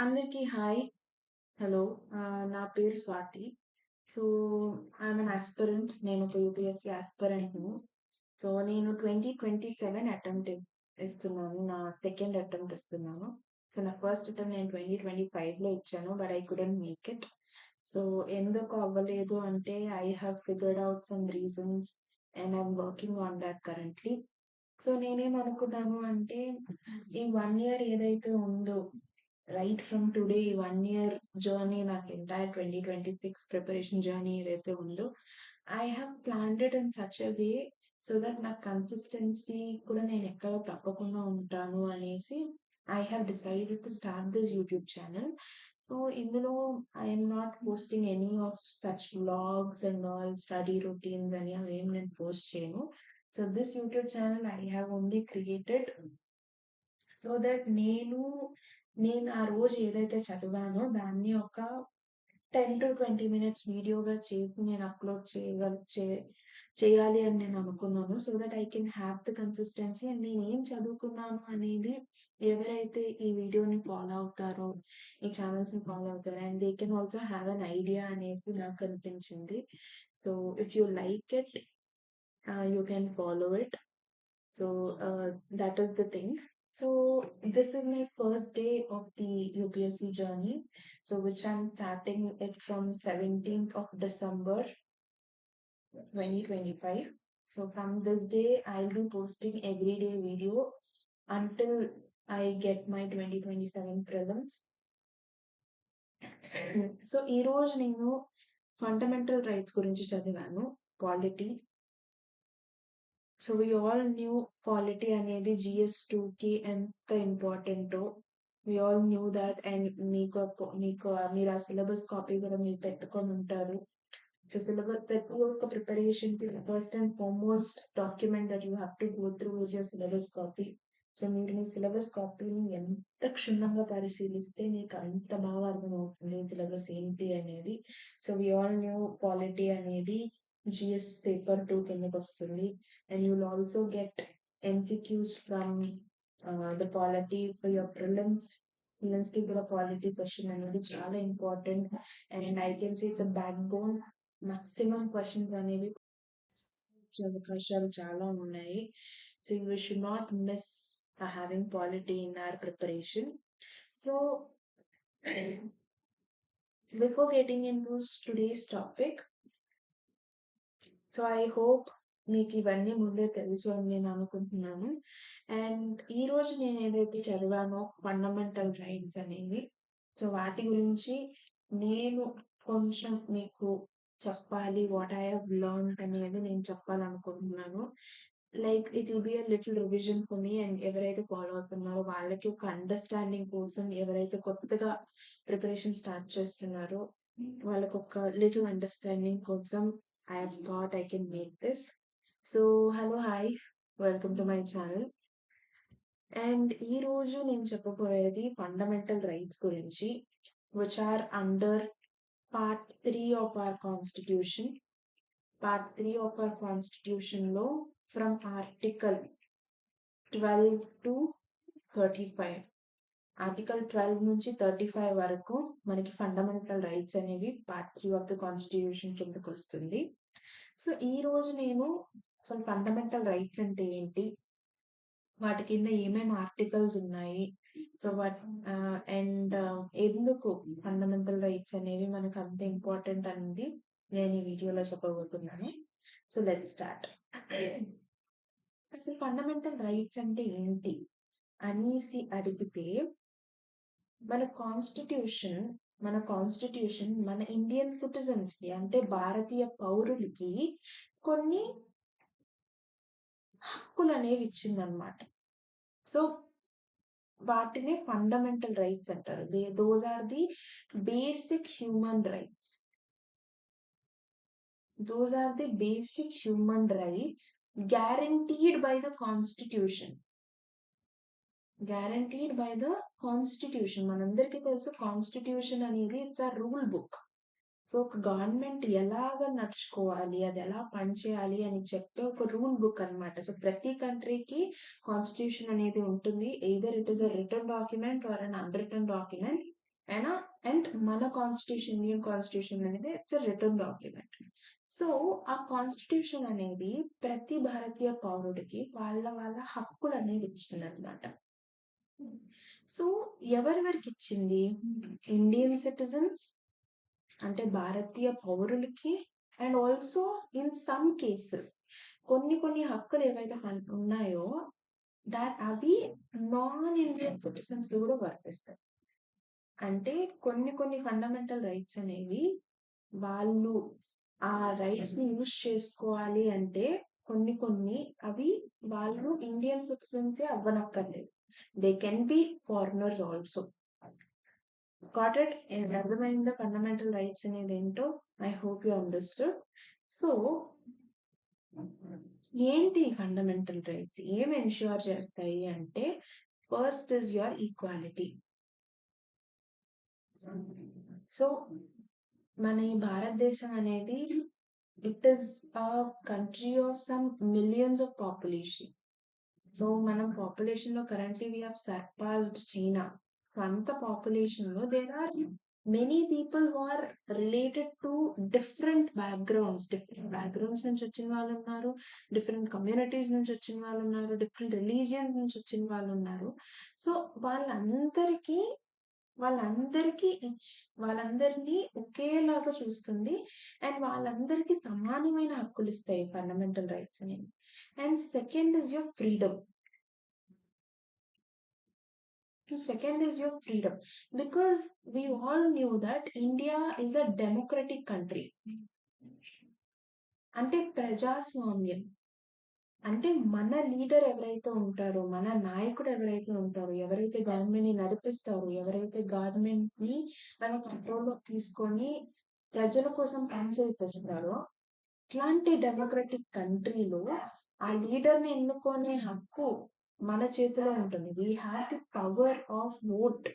అందరికీ hi. Hello. నా పేరు Swathi. So, I'm an aspirant. నేను ఒక యూపీఎస్సీ యాస్పిరెంట్‌ని. సో, నేను 2027 అటెంప్ట్ ఇస్తున్నాను. నా సెకండ్ అటెంప్ట్ ఇస్తున్నాను. సో, నా ఫస్ట్ అటెంప్ట్ నేను 2025లో ఇచ్చాను. But I couldn't make it. So, ఎందుకు అవ్వలేదు అంటే I have figured out some reasons and I'm working on that currently. So, నేనేమనుకున్నాను అంటే ఈ 1 ఇయర్ ఏదైతే ఉందో right from today 1 year journey నాకు ఎంటైర్ 2026 ప్రిపరేషన్ జర్నీ ఏదైతే ఉందో I have planned it in such a way so that నాకు consistency కూడా నేను ఎక్కడ తప్పకుండా ఉంటాను అనేసి I have decided to start this YouTube channel. So ఇందులో I'm not posting any of such vlogs and all study routines అని అవేం నేను పోస్ట్ చేయను. So this YouTube channel I have only created so that నేను ఆ రోజు ఏదైతే చదివానో దాన్ని ఒక 10 to 20 మినిట్స్ వీడియోగా చేసి నేను అప్లోడ్ చేయాలి అని నేను అనుకున్నాను. So that I can have the consistency and నేను ఏం చదువుకున్నాను అనేది ఎవరైతే ఈ వీడియోని ఫాలో అవుతారో, ఈ ఛానల్స్‌ని ఫాలో అవుతారో and they can also have an idea అనేసి నాకు అనిపించింది. So if you like it you can follow it. So that is the thing. So this is my first day of the UPSC journey. So which I'm starting it from 17th of December 2025. So from this day, I'll be posting everyday video until I get my 2027 prelims. So ఈ రోజు నేను fundamental rights గురించి చదివాను. Polity. So we all know polity అనేది GS2కి ఎంత ఇంపార్టెంటో we all know that and మీకు మీరు ఆ సిలబస్ కాపీ కూడా మీరు పెట్టుకొని ఉంటారు. సో సిలబస్ ప్రతి ఒక్క ప్రిపరేషన్‌కి first and foremost document that you have to go through is your syllabus copy. So మీరు మీ సిలబస్ కాపీని ఎంత క్షుణ్ణంగా పరిశీలిస్తే మీకు అంత బాగా అర్థమవుతుంది సిలబస్ ఏంటి అనేది. So we all know polity అనేది GS పేపర్ 2 కిందకొస్తుంది. And you'll also get MCQs from the polity for your prelims. Prelims కి కూడా polity session అనేది చాలా important and I can say it's a back bone. Maximum questions అనేవి వచ్చే అవకాశాలు చాలా ఉన్నాయి. So you should not miss having polity in our preparation. So before getting in to today's topic, so I hope మీకు ఇవన్నీ ముందే తెలుసు అని నేను అనుకుంటున్నాను. అండ్ ఈరోజు నేను ఏదైతే చదివానో ఫండమెంటల్ రైట్స్ అనేవి, సో వాటి గురించి నేను కొంచెం మీకు చెప్పాలి. వాట్ ఐ హావ్ లెర్న్డ్ అనేది నేను చెప్పాలనుకుంటున్నాను. Like it will be a little revision for me and ఎవరైతే ఫాలో అవుతున్నారో వాళ్ళకి ఒక అండర్‌స్టాండింగ్ కోసం, ఎవరైతే కొత్తగా ప్రిపరేషన్ స్టార్ట్ చేస్తున్నారో వాళ్ళకి ఒక లిటిల్ అండర్‌స్టాండింగ్ కోసం I have thought I can make this. So, hello, hi, welcome to my channel. And ఈ రోజు నేను చెప్పబోయేది ఫండమెంటల్ రైట్స్ గురించి, which are under part 3 of our constitution. Part 3 of our constitution లో from article 12 to 35. ఆర్టికల్ 12 నుంచి 35 వరకు మనకి fundamental rights అనేవి పార్ట్ 3 ఆఫ్ ద కాన్స్టిట్యూషన్ కిందకు వస్తుంది. సో ఈ రోజు నేను అసలు ఫండమెంటల్ రైట్స్ అంటే ఏంటి, వాటి కింద ఏమేమి ఆర్టికల్స్ ఉన్నాయి, సో అండ్ ఎందుకు ఫండమెంటల్ రైట్స్ అనేవి మనకు అంత ఇంపార్టెంట్ అనేది నేను ఈ వీడియోలో చెప్పబోతున్నాను. So let's start. అసలు ఫండమెంటల్ రైట్స్ అంటే ఏంటి అనేసి అడిగితే, మన కాన్స్టిట్యూషన్ మన ఇండియన్ సిటిజన్స్ కి అంటే భారతీయ పౌరులకి కొన్ని హక్కులు అనేవి ఇచ్చిందనమాట. సో వాటిని ఫండమెంటల్ రైట్స్ అంటారు. Those are the basic human rights. Those are the basic human rights guaranteed by the constitution. Guaranteed by the constitution. మనందరికీ తెలుసు కాన్స్టిట్యూషన్ అనేది it's a rule book. So ఒక గవర్నమెంట్ ఎలాగ నడుచుకోవాలి, అది ఎలా పనిచేయాలి అని చెప్పే ఒక రూల్ బుక్ అన్నమాట. సో ప్రతి కంట్రీకి కాన్స్టిట్యూషన్ అనేది ఉంటుంది. Either it is a written document or un unwritten document. And మన కాన్స్టిట్యూషన్, ఇండియన్ కాన్స్టిట్యూషన్ అనేది it's a written document. So ఆ కాన్స్టిట్యూషన్ అనేది ప్రతి భారతీయ పౌరుడికి వాళ్ళ వాళ్ళ హక్కులు అనేవి ఇచ్చిందన్నమాట. సో ఎవరెవరికి ఇచ్చింది? ఇండియన్ సిటిజన్స్ అంటే భారతీయ పౌరులకి, and also in some cases కొన్ని హక్కులు ఏవైతే ఉన్నాయో అవి నాన్ ఇండియన్ సిటిజన్స్ కి కూడా వర్తిస్తాయి. అంటే కొన్ని ఫండమెంటల్ రైట్స్ అనేవి వాళ్ళు ఆ రైట్స్ ని యూజ్ చేసుకోవాలి అంటే కొన్ని అవి వాళ్ళు ఇండియన్ సిటిజన్సే అవ్వనక్కర్లేదు. They can be foreigners also. Got it? అర్థమైందా ఫండమెంటల్ రైట్స్ అనేది ఏంటో? I hope you understood. So ఏంటి ఫండమెంటల్ రైట్స్? ఏం ఎన్ష్యూర్ చేస్తాయి అంటే, first is your equality. So మన ఈ భారతదేశం అనేది it is a country of some millions of population. So మనం పాపులేషన్ లో currently we have surpassed China. So అంత పాపులేషన్ లో there are many people who are related to different backgrounds నుంచి వచ్చిన వాళ్ళు ఉన్నారు, డిఫరెంట్ కమ్యూనిటీస్ నుంచి వచ్చిన వాళ్ళు ఉన్నారు, డిఫరెంట్ రిలీజియన్స్ నుంచి వచ్చిన వాళ్ళు ఉన్నారు. సో వాళ్ళందరికీ వాళ్ళందరినీ ఒకేలాగా చూస్తుంది, అండ్ వాళ్ళందరికీ సమానమైన హక్కులు ఇస్తాయి ఫండమెంటల్ రైట్స్ అనేవి. And second is your freedom. Because we all knew that India is a democratic country. అంటే ప్రజాస్వామ్యం అంటే మన లీడర్ ఎవరైతే ఉంటారో, మన నాయకుడు ఎవరైతే ఉంటారో, ఎవరైతే గవర్నమెంట్ ని నడిపిస్తారో, ఎవరైతే గవర్నమెంట్ ని మన కంట్రోల్లో తీసుకొని ప్రజల కోసం పనిచేపిస్తారో, ఇట్లాంటి డెమోక్రటిక్ కంట్రీలో ఆ లీడర్ ని ఎన్నుకునే హక్కు మన చేతిలో ఉంటుంది. We have the power of vote.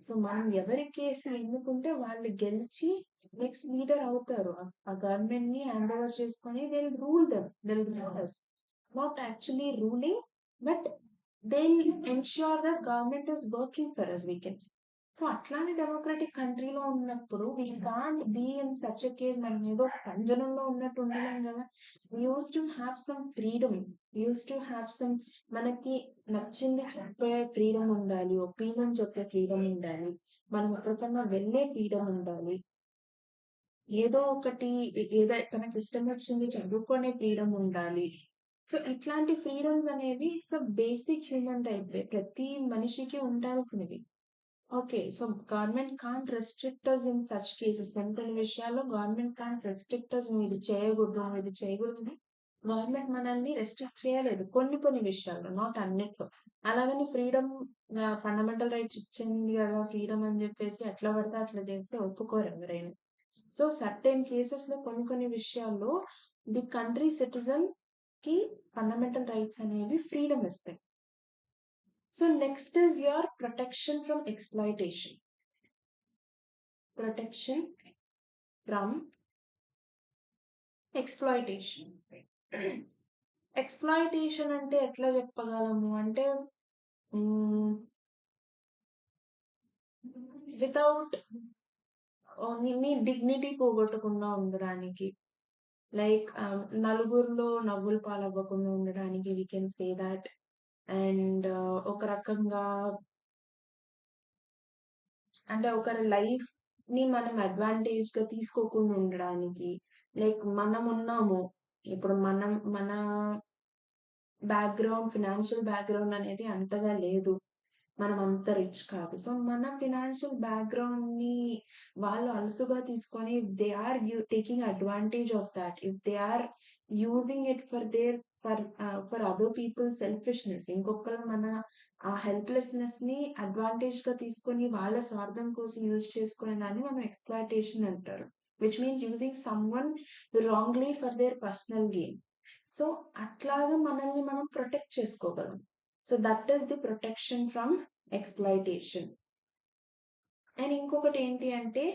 So మనం ఎవరి కేసు ఎన్నుకుంటే వాళ్ళు గెలిచి నెక్స్ట్ లీడర్ అవుతారు. ఆ గవర్నమెంట్ ని హ్యాండ్ ఓవర్ చేసుకొని they'll rule us. Not actually ruling, but they ensure that government is working for us, we can. So అట్లాంటి democratic కంట్రీలో ఉన్నప్పుడు we can't be in such a case. మనం ఏదో పంజరంలో ఉన్నట్టు ఉండలేం కదా. We use to have some freedom. మనకి నచ్చింది చెప్పే ఫ్రీడమ్ ఉండాలి, ఒపీనియన్ చెప్పే ఫ్రీడమ్ ఉండాలి, మనం ఎక్కడికన్నా వెళ్ళే ఫ్రీడమ్ ఉండాలి, ఏదో ఒకటి తనకి ఇష్టం వచ్చింది చదువుకునే ఫ్రీడమ్ ఉండాలి. సో ఇట్లాంటి ఫ్రీడమ్స్ అనేవి ఇట్స్ బేసిక్ హ్యూమన్ రైట్, ప్రతి మనిషికి ఉండాల్సినవి. Okay. So government can't restrict us in such cases. కొన్ని విషయాల్లో గవర్నమెంట్ కాంట్ రెస్ట్రిక్ట్ us. నువ్వు ఇది చేయకూడదు, నువ్వు ఇది చేయకూడదు. గవర్నమెంట్ మనల్ని రెస్ట్రిక్ట్ చేయలేదు కొన్ని విషయాల్లో, నాట్ అన్నిట్లో. అలాగని ఫ్రీడమ్, ఫండమెంటల్ రైట్స్ ఇచ్చింది కదా ఫ్రీడమ్ అని చెప్పేసి ఎట్లా పడితే అట్లా చేస్తే ఒప్పుకోరు ఎవరైనా. సో సర్టెన్ కేసెస్ లో కొన్ని విషయాల్లో ది కంట్రీ సిటిజన్ కి ఫండమెంటల్ రైట్స్ అనేవి ఫ్రీడమ్ ఇస్తాయి. So next is your protection from exploitation. Protection from exploitation. Exploitation అంటే ఎట్లా చెప్పగలము అంటే, వితౌట్ నీ డిగ్నిటీ పోగొట్టకుండా ఉండడానికి, లైక్ నలుగురిలో నవ్వుల పాలవ్వకుండా ఉండడానికి we can say that. And ఒక రకంగా అంటే ఒకరి లైఫ్ ని మనం అడ్వాంటేజ్ గా తీసుకోకుండా ఉండడానికి, లైక్ మనం ఉన్నాము ఇప్పుడు మన బ్యాక్గ్రౌండ్, ఫినాన్షియల్ బ్యాక్గ్రౌండ్ అనేది అంతగా లేదు, మనం అంత రిచ్ కాదు. సో మన ఫినాన్షియల్ బ్యాక్గ్రౌండ్ ని వాళ్ళు అలసుగా తీసుకొని they are taking advantage of that. If they are using it for other people selfishness, ఇంకొకరు మన ఆ హెల్ప్లెస్నెస్ ని అడ్వాంటేజ్ గా తీసుకొని వాళ్ళ స్వార్థం కోసం యూజ్ చేసుకునే దాన్ని మనం ఎక్స్‌ప్లాయిటేషన్ అంటారు. Which means using someone wrongly for their personal gain. So అట్లాగా మనల్ని మనం ప్రొటెక్ట్ చేసుకోగలం. So that is the protection from exploitation. And ఇంకొకటి ఏంటి అంటే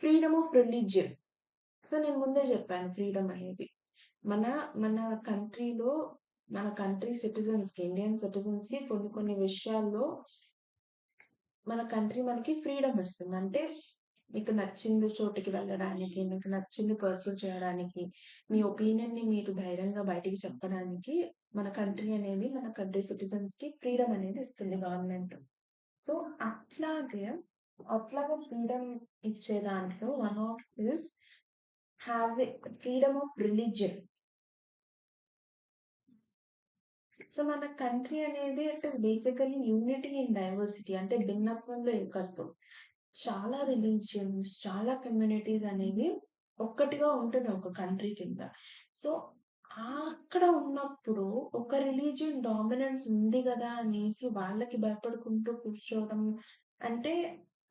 ఫ్రీడమ్ ఆఫ్ రిలీజియన్. సో నేను ముందే చెప్పాను ఫ్రీడమ్ అనేది. మన మన కంట్రీలో మన కంట్రీ సిటిజన్స్‌కి, ఇండియన్ సిటిజన్స్‌కి కొన్ని కొన్ని విషయాల్లో మన కంట్రీ మనకి ఫ్రీడమ్ ఇస్తుంది. అంటే మీకు నచ్చింది చోటికి వెళ్ళడానికి, మీకు నచ్చింది పర్సూ చేయడానికి, మీ ఒపీనియన్‌ని మీరు ధైర్యంగా బయటికి చెప్పడానికి మన కంట్రీ అనేది, మన కంట్రీ సిటిజన్స్‌కి ఫ్రీడమ్ అనేది ఇస్తుంది గవర్నమెంట్. సో అట్లాగే ఫ్రీడమ్ ఇచ్చే దాంట్లో one of this freedom of religion. So మన కంట్రీ అనేది it is basically unity in diversity, అంటే భిన్నత్వంలో ఏకత్వం. చాలా రిలీజియన్స్, చాలా కమ్యూనిటీస్ అనేవి ఒక్కటిగా ఉంటున్నాయి ఒక కంట్రీ కింద. సో అక్కడ ఉన్నప్పుడు ఒక రిలీజియన్ డామినెన్స్ ఉంది గదా అనేసి వాళ్ళకి భయపడుకుంటూ కూర్చోవడం అంటే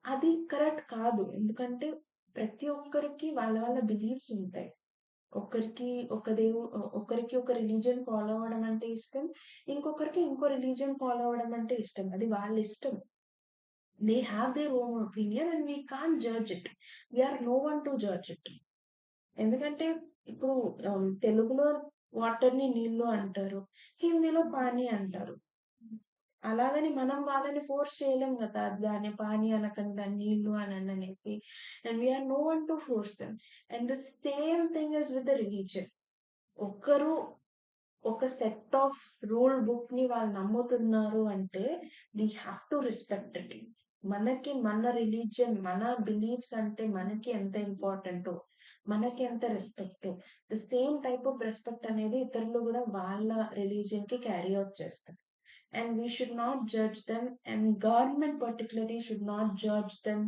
అది కరెక్ట్ కాదు. ఎందుకంటే ప్రతి ఒక్కరికి వాళ్ళ వాళ్ళ బిలీఫ్స్ ఉంటాయి. ఒకరికి ఒకరికి ఒక రిలీజియన్ ఫాలో అవ్వడం అంటే ఇష్టం. ఇంకొకరికి ఇంకో రిలీజియన్ ఫాలో అవ్వడం అంటే ఇష్టం. అది వాళ్ళ ఇష్టం. They have their own opinion and we can't judge it. We are no one to judge it. ఎందుకంటే ఇప్పుడు తెలుగులో వాటర్‌ని నీళ్ళు అంటారు. హిందీలో పానీ అంటారు. అలాగని మనం వాళ్ళని ఫోర్స్ చేయలేం గదా! దాన్ని పానీ అనకండి, దాన్ని నీళ్ళు అనండి అనేసి. And we are no one to force them. And the same thing is with the religion. ఒక్కరు ఒక సెట్ ఆఫ్ రూల్ బుక్‌ని వాళ్ళు నమ్ముతున్నారు అంటే we have to respect it. మనకి మన రిలీజియన్, మన బిలీఫ్స్ అంటే మనకి ఎంత ఇంపార్టెంటో, మనకి ఎంత రెస్పెక్టో, the same type of respect అనేది ఇతరులు గూడా వాళ్ళ రిలీజియన్‌కి క్యారీ ఔట్ చేస్తారు. And we should not judge them, and government పర్టిక్యులర్‌లీ షుడ్ నాట్ జడ్జ్ దెమ్.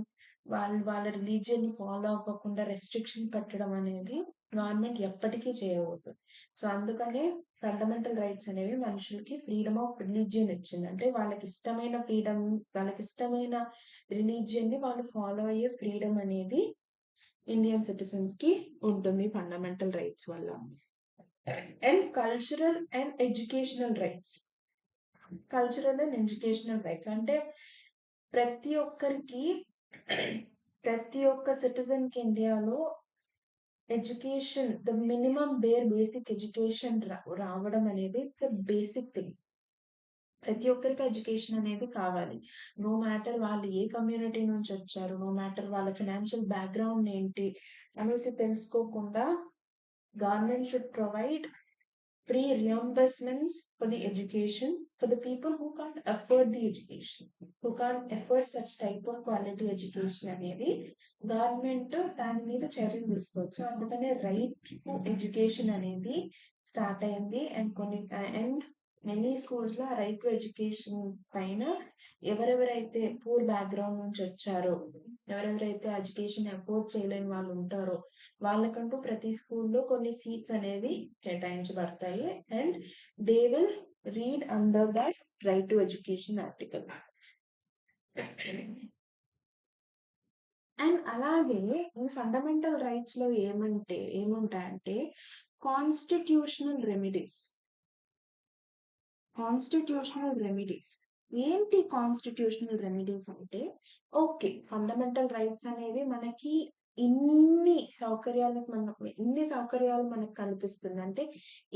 వాళ్ళు వాళ్ళ రిలీజియన్‌ని ఫాలో అవ్వకుండా రెస్ట్రిక్షన్ పెట్టడం అనేది గవర్నమెంట్ ఎప్పటికీ చేయకూడదు. సో అందుకనే ఫండమెంటల్ రైట్స్ అనేవి మనుషులకి ఫ్రీడమ్ ఆఫ్ రిలీజియన్ ఇచ్చింది. అంటే వాళ్ళకిష్టమైన ఫ్రీడమ్, వాళ్ళకిష్టమైన రిలీజియన్‌ని వాళ్ళు ఫాలో అయ్యే ఫ్రీడమ్ అనేది ఇండియన్ సిటిజన్స్‌కి ఉంటుంది ఫండమెంటల్ రైట్స్ వల్ల. And cultural and educational rights. Cultural and educational rights అంటే ప్రతి ఒక్కరికి, ప్రతి ఒక్క సిటిజన్‌కి ఇండియాలో education, the minimum basic education రావడం అనేది ఇట్స్ ఎ బేసిక్ థింగ్. ప్రతి ఒక్కరికి ఎడ్యుకేషన్ అనేది కావాలి. నో మ్యాటర్ వాళ్ళు ఏ కమ్యూనిటీ నుంచి వచ్చారు, నో మ్యాటర్ వాళ్ళ ఫైనాన్షియల్ బ్యాక్‌గ్రౌండ్ ఏంటి అనేసి తెలుసుకోకుండా government should provide free reimbursements for the education for the people who can't afford the education, who can't afford such type of quality education అనేది government దాని మీద చర్యలు తీసుకోవచ్చు. సో అందుకనే రైట్ టు ఎడ్యుకేషన్ అనేది స్టార్ట్ అయింది. అండ్ మెనీ స్కూల్స్ లో right to education పైన ఎవరెవరైతే పూర్ బ్యాక్గ్రౌండ్ నుంచి వచ్చారో, ఎవరెవరైతే ఎడ్యుకేషన్ అఫోర్డ్ చేయలేని వాళ్ళు ఉంటారో వాళ్ళకంటూ ప్రతి స్కూల్లో కొన్ని సీట్స్ అనేవి కేటాయించబడతాయి. And they will read under that right to education article. And అలాగే ఈ ఫండమెంటల్ రైట్స్ లో ఏముంటాయంటే కాన్స్టిట్యూషనల్ రెమెడీస్. కాన్స్టిట్యూషనల్ రెమెడీస్ ఏంటి? కాన్స్టిట్యూషనల్ రెమెడీస్ అంటే ఓకే, ఫండమెంటల్ రైట్స్ అనేవి మనకి ఇన్ని సౌకర్యాలు మనకు కల్పిస్తుంది. అంటే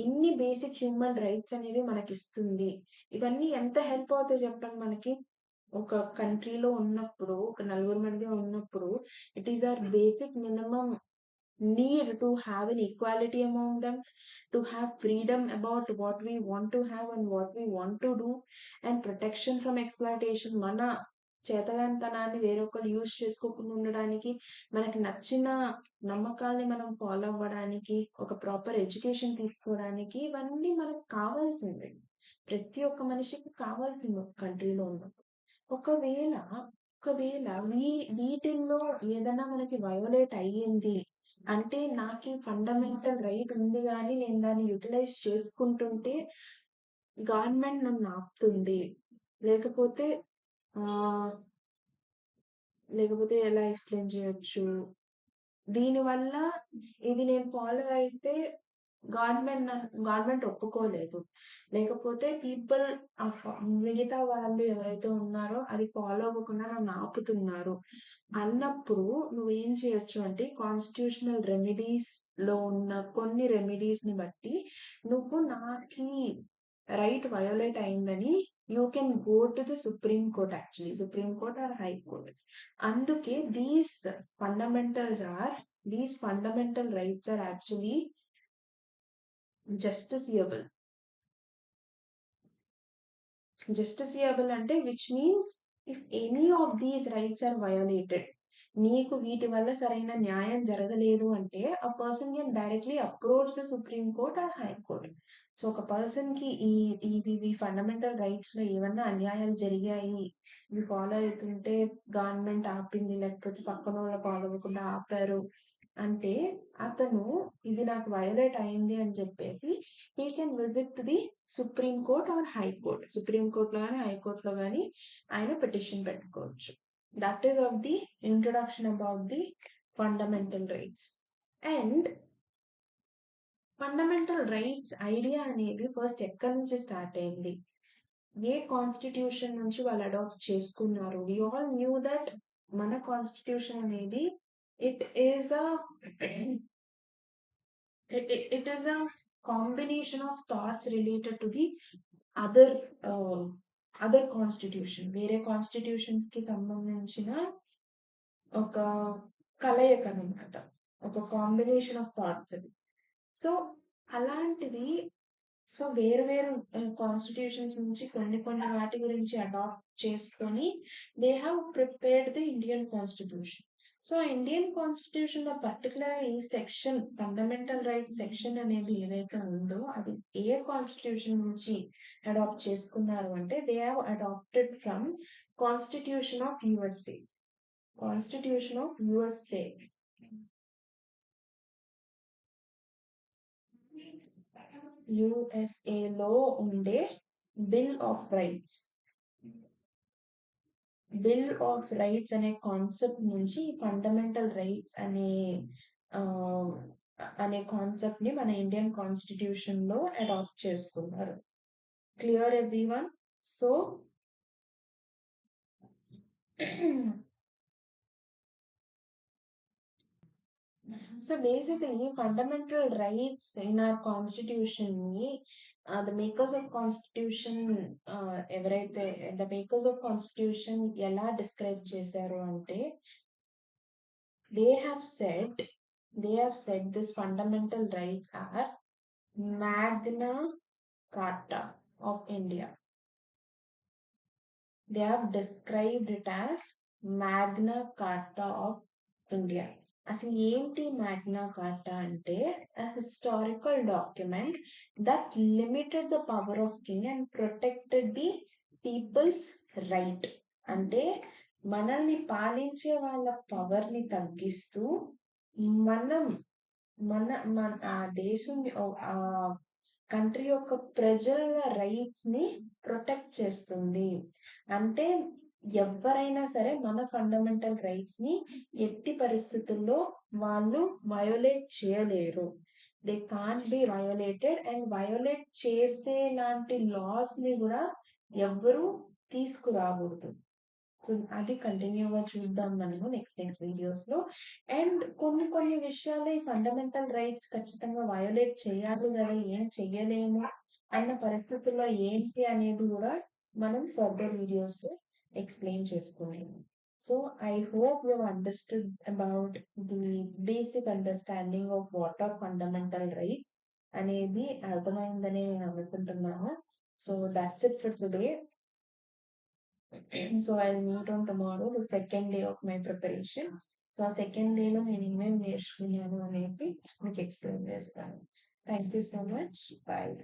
ఇన్ని బేసిక్ హ్యూమన్ రైట్స్ అనేవి మనకి ఇస్తుంది. ఇవన్నీ ఎంత హెల్ప్ అవుతాయి చెప్పండి మనకి. ఒక కంట్రీలో ఉన్నప్పుడు, ఒక నలుగురు మధ్య ఉన్నప్పుడు it is our basic minimum need to have an equality among them, to have freedom about what we want to have and what we want to do, and protection from exploitation. మన చేతగానితనాన్ని వేరొకరు use చేసుకోకుండా ఉండడానికి, మనకి నచ్చిన నమ్మకాల్ని మనం follow అవ్వడానికి, ఒక proper education తీసుకోవడానికి ఇవన్నీ మనకు కావాల్సిందే. ప్రతి ఒక్క మనిషికి కావాల్సింది ఒక కంట్రీలో ఉన్నప్పుడు. ఒకవేళ ఒకవేళ వీటిల్లో ఏదైనా మనకి వయోలేట్ అయ్యింది అంటే నాకు ఫండమెంటల్ రైట్ ఉంది కానీ నేను దాన్ని యూటిలైజ్ చేసుకుంటుంటే గవర్నమెంట్ నన్ను ఆపుతుంది. లేకపోతే లేకపోతే ఎలా ఎక్స్ప్లెయిన్ చేయొచ్చు, దీనివల్ల ఇది నేను ఫాలో అయితే గవర్నమెంట్ ఒప్పుకోలేదు. లేకపోతే పీపుల్ మిగతా వాళ్ళు ఎవరైతే ఉన్నారో అది ఫాలో అవ్వకుండా నన్ను ఆపుతున్నారు అన్నప్పుడు నువ్వేం చేయొచ్చు అంటే కాన్స్టిట్యూషనల్ రెమెడీస్ లో ఉన్న కొన్ని రెమెడీస్ ని బట్టి నువ్వు నాకి రైట్ వయోలేట్ అయిందని you can go to the Supreme Court, actually Supreme Court or High Court. అందుకే these fundamental rights are actually justiciable. Justiciable అంటే which means if any of these rights are violated, నీకు వీటి వల్ల సరైన న్యాయం జరగలేదు అంటే a person can directly approach the Supreme Court or High Court. So ఒక పర్సన్ కి ఈ ఫండమెంటల్ రైట్స్ లో ఏమన్నా అన్యాయాలు జరిగాయి, ఇవి ఫాలో అవుతుంటే గవర్నమెంట్ ఆపింది, లేకపోతే పక్కన వాళ్ళు ఫాలో అవ్వకుండా ఆపారు అంటే అతను ఇది నాకు వయోలేట్ అయింది అని చెప్పేసి he can visit to the Supreme Court or High Court. Supreme Court లో కానీ హై కోర్టులో కానీ ఆయన పిటిషన్ పెట్టుకోవచ్చు. That is of the introduction about the fundamental rights. And fundamental rights idea అనేది ఫస్ట్ ఎక్కడి నుంచి స్టార్ట్ అయింది, ఏ కాన్స్టిట్యూషన్ నుంచి వాళ్ళు అడాప్ట్ చేసుకున్నారు. వి ఆల్ న్యూ దట్ మన కాన్స్టిట్యూషన్ అనేది it is a combination of thoughts related to the other constitution. వేరే కాన్స్టిట్యూషన్స్ కి సంబంధించిన ఒక కలయిక అన్నమాట, ఒక కాంబినేషన్ ఆఫ్ థాట్స్ అది. సో అలాంటిది వేరు వేరు కాన్స్టిట్యూషన్స్ నుంచి కొన్ని వాటి గురించి అడాప్ట్ చేసుకొని they have prepared the Indian constitution. So Indian constitution లో పర్టికులర్ ఈ సెక్షన్ ఫండమెంటల్ రైట్ సెక్షన్ అనేది ఏదైతే ఉందో అది ఏ కాన్స్టిట్యూషన్ నుంచి అడాప్ట్ చేసుకున్నారు అంటే దే హ్యావ్ adapted from constitution of USA. Constitution of USA యుఎస్ఏలో ఉండే బిల్ ఆఫ్ రైట్స్ అనే కాన్సెప్ట్ నుంచి ఫండమెంటల్ రైట్స్ అనే కాన్సెప్ట్ ని మన ఇండియన్ కాన్స్టిట్యూషన్ లో అడాప్ట్ చేసుకున్నారు. Clear everyone? So basically fundamental rights in our constitution ni the makers of constitution ఎవరైతే the makers of constitution ఎలా describe చేశారు అంటే they have said this fundamental rights are Magna Carta of India. They have described it as Magna Carta of India. అసలు ఏంటి Magna కార్టా అంటే historical document that limited the power of king and protected the peoples right. అంటే మనల్ని పాలించే వాళ్ళ power ని తగ్గిస్తూ మన ఆ దేశం ఆ కంట్రీ యొక్క ప్రజల రైట్స్ ని ప్రొటెక్ట్ చేస్తుంది. అంటే ఎవరైనా సరే మన ఫండమెంటల్ రైట్స్ ని ఎట్టి పరిస్థితుల్లో వాళ్ళు వయోలేట్ చేయలేరు. They can't be violated and violate చేసే లాంటి లాస్ ని కూడా ఎవ్వరూ తీసుకురాకూడదు. సో అది కంటిన్యూగా చూద్దాం మనము నెక్స్ట్ వీడియోస్ లో. అండ్ కొన్ని విషయాలు ఈ ఫండమెంటల్ రైట్స్ ఖచ్చితంగా వయోలేట్ చేయాలి కదా, ఏం చెయ్యలేము అన్న పరిస్థితుల్లో ఏంటి అనేది కూడా మనం ఫర్దర్ వీడియోస్ లో explain చేసుకున్నాను. So I hope you have understood about the basic understanding of what are fundamental rights అనేది అర్థమైందని నేను అనుకుంటున్నాను. So that's it for today. So I'll meet on tomorrow, the second day of my preparation. So ఆ second day లో నేను ఏమేమి నేర్చుకున్నాను అనేది మీకు ఎక్స్ప్లెయిన్ చేస్తాను. Thank you so much. Bye.